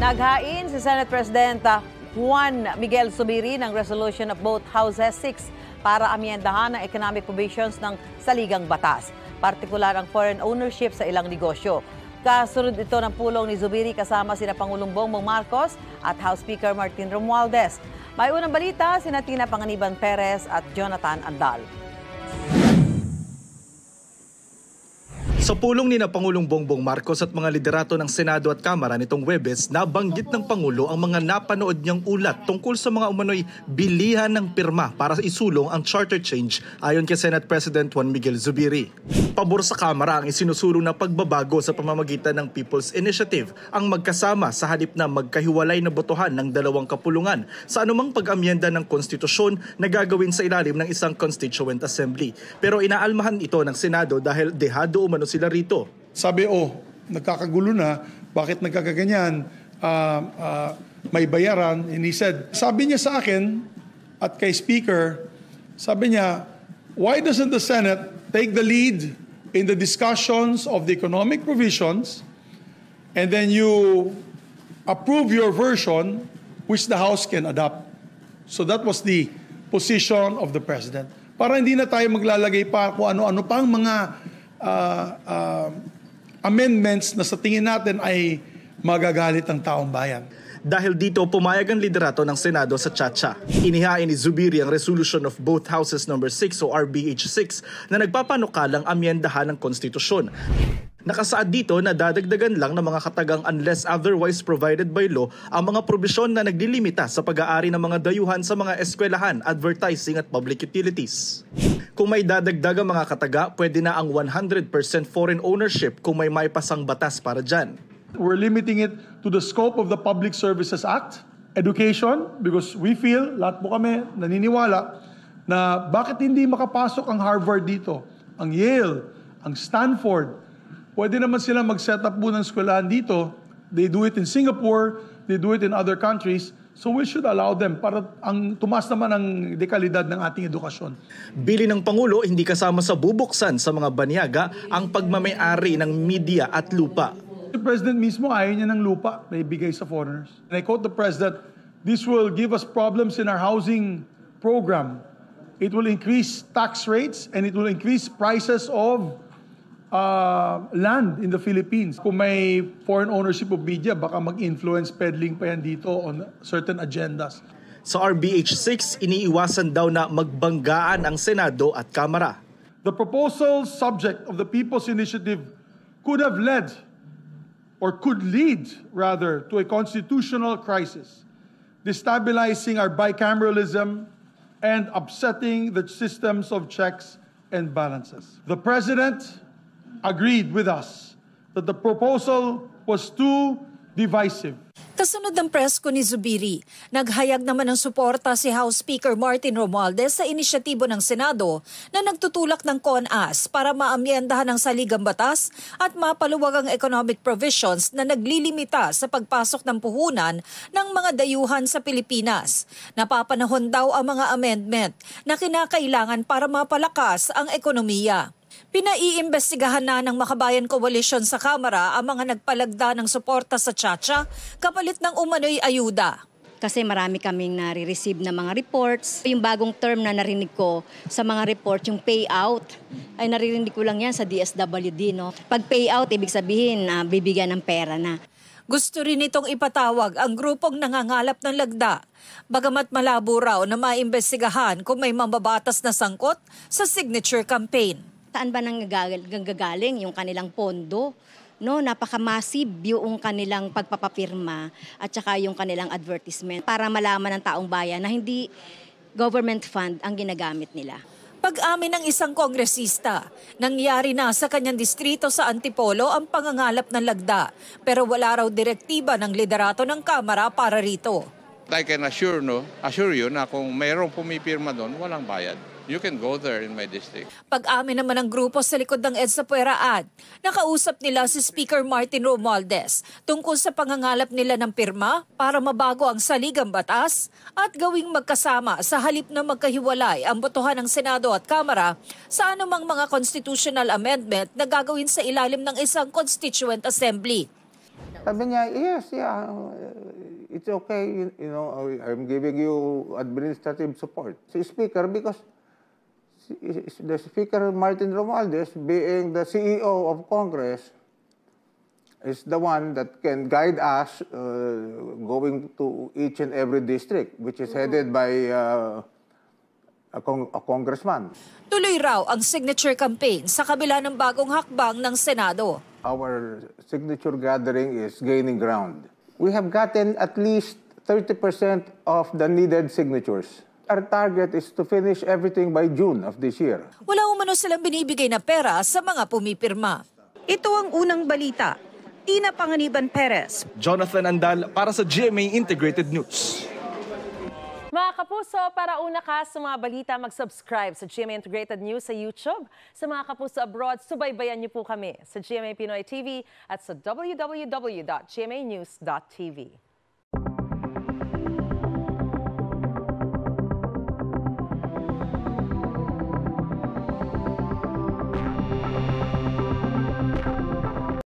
Naghain si Senate President Juan Miguel Zubiri ng resolution of both Houses 6 para amyendahan ang economic provisions ng saligang batas, partikular ang foreign ownership sa ilang negosyo. Kasunod ito ng pulong ni Zubiri kasama sina Pangulong Bongbong Marcos at House Speaker Martin Romualdez. May unang balita sina Tina Panganiban Perez at Jonathan Andal. Sa pulong ni Pangulong Bongbong Marcos at mga liderato ng Senado at Kamara nitong Huwebes, nabanggit ng Pangulo ang mga napanood niyang ulat tungkol sa mga umano'y bilihan ng pirma para isulong ang charter change ayon kay Senate President Juan Miguel Zubiri. Pabor sa Kamara ang isinusulong na pagbabago sa pamamagitan ng People's Initiative ang magkasama sa halip na magkahiwalay na botohan ng dalawang kapulungan sa anumang pag-amyenda ng konstitusyon na gagawin sa ilalim ng isang Constituent Assembly. Pero inaalmahan ito ng Senado dahil dehado umano sila rito. Sabi, nagkakagulo na, bakit nagkakaganyan, may bayaran. And he said, sabi niya sa akin at kay Speaker, sabi niya, why doesn't the Senate take the lead in the discussions of the economic provisions and then you approve your version which the House can adopt? So that was the position of the President. Para hindi na tayo maglalagay pa kung ano-ano pang mga amendments na sa tingin natin ay magagalit ang taong bayan. Dahil dito, pumayag ang liderato ng Senado sa Chacha. Inihain ni Zubiri ang resolution of both Houses number 6 o RBH 6 na nagpapanukalang amyendahan ng konstitusyon. Nakasaad dito na dadagdagan lang ng mga katagang unless otherwise provided by law ang mga probisyon na naglilimita sa pag-aari ng mga dayuhan sa mga eskwelahan, advertising at public utilities. Kung may dadagdag ang mga kataga, pwede na ang 100% foreign ownership kung may maipasang batas para dyan. We're limiting it to the scope of the Public Services Act, education, because we feel, lahat po kami naniniwala, na bakit hindi makapasok ang Harvard dito, ang Yale, ang Stanford. Pwede naman sila mag-set up po ng eskwelahan dito. They do it in Singapore, they do it in other countries. So we should allow them para tumaas naman ang dekalidad ng ating edukasyon. Bili ng Pangulo, hindi kasama sa bubuksan sa mga banyaga ang pagmamay-ari ng media at lupa. The President mismo ayaw niya ng lupa na ibigay sa foreigners. And I quote the President, this will give us problems in our housing program. It will increase tax rates and it will increase prices of land in the Philippines. Kung may foreign ownership of media, baka mag-influence peddling pa yan dito on certain agendas. Sa RBH 6, iniiwasan daw na magbanggaan ang Senado at Kamara. The proposal subject of the People's Initiative could have led or could lead rather to a constitutional crisis, destabilizing our bicameralism and upsetting the systems of checks and balances. The President agreed with us that the proposal was too divisive. Kasunod ng presko ni Zubiri, naghayag naman ng suporta si House Speaker Martin Romualdez sa inisyatibo ng Senado na nagtutulak ng CONAS para maamyendahan ang saligang batas at mapaluwag ang economic provisions na naglilimita sa pagpasok ng puhunan ng mga dayuhan sa Pilipinas. Napapanahon daw ang mga amendment na kinakailangan para mapalakas ang ekonomiya. Pinaiimbestigahan na ng Makabayan Coalition sa Kamara ang mga nagpalagda ng suporta sa Chacha kapalit ng umano'y ayuda. Kasi marami kaming nare-receive na mga reports. Yung bagong term na narinig ko sa mga report, yung payout, ay naririnig ko lang yan sa DSWD. No? Pag payout, ibig sabihin, bibigyan ng pera na. Gusto rin itong ipatawag ang grupong nangangalap ng lagda. Bagamat malabo raw na maimbestigahan kung may mambabatas na sangkot sa signature campaign. Saan ba nanggagaling yung kanilang pondo? No, napaka-massive yung kanilang pagpapapirma at saka yung kanilang advertisement para malaman ng taong bayan na hindi government fund ang ginagamit nila. Pag-amin ng isang kongresista, nangyari na sa kanyang distrito sa Antipolo ang pangangalap ng lagda pero wala raw direktiba ng liderato ng Kamara para rito. I can assure you na kung mayroong pumipirma doon, walang bayad. You can go there in my district. Pag-amin naman ng grupo sa likod ng EDSA Puera Ad, nakausap nila si Speaker Martin Romualdez tungkol sa pangangalap nila ng pirma para mabago ang saligang batas at gawing magkasama sa halip na magkahiwalay ang botohan ng Senado at Kamara sa anumang mga constitutional amendment na gagawin sa ilalim ng isang Constituent Assembly. Sabi niya, yes, yeah, it's okay. You know, I'm giving you administrative support. Si Speaker, because the Speaker, Martin Romualdez, being the CEO of Congress, is the one that can guide us going to each and every district, which is headed by a congressman. Tuloy raw ang signature campaign sa kabila ng bagong hakbang ng Senado. Our signature gathering is gaining ground. We have gotten at least 30% of the needed signatures. Our target is to finish everything by June of this year. Wala umano silang binibigay na pera sa mga pumipirma. Ito ang unang balita. Tina Panganiban Perez. Jonathan Andal para sa GMA Integrated News. Mga kapuso, para una ka sa mga balita, mag-subscribe sa GMA Integrated News sa YouTube. Sa mga kapuso abroad, subaybayan niyo po kami sa GMA Pinoy TV at sa www.gmanews.tv.